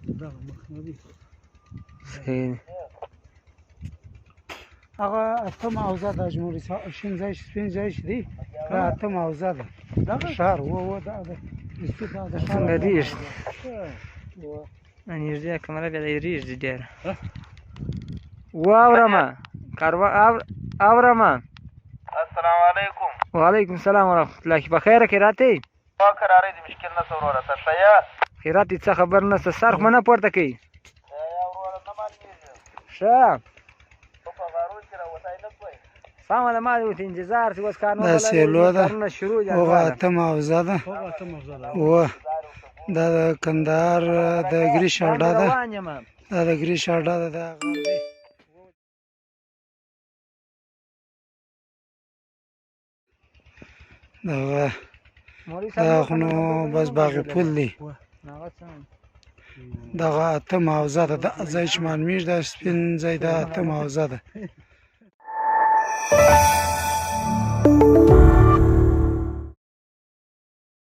دغه مخنوي صحیح. هغه اته موضوع د جمهوریت شین ځای سپین ځای دی دا اته موضوع ده دغه شهر و دا د څنګه ریږدي نږدې کمره بیا دی ریږدي ډېره واورمه اورمه. السلام علیکم. وعلیکم السلام ورحمة الله. په خیره خیراتې قرارې د مشکل نه وروره ته ښه یې خیرات هېڅ خبر نشته سر خو مه نه پورته کوي وروره نه معلومېږي ښه خو په غارو کې راوتی نه کوئ سمه ده ما دې ورته انتظار چې اوس کار دا سیلو ده کارونه شروع دي هغه اته موضوع ده و دا د کندهار د ګریش اډه ده روان یم دا د ګریش اډه ده دا غر دی دغه دا خو نو بس باغ پل دی دغه اته موضوع ده دا ځای چې معلومېږي دا سپین ځای دا اته موضوع ده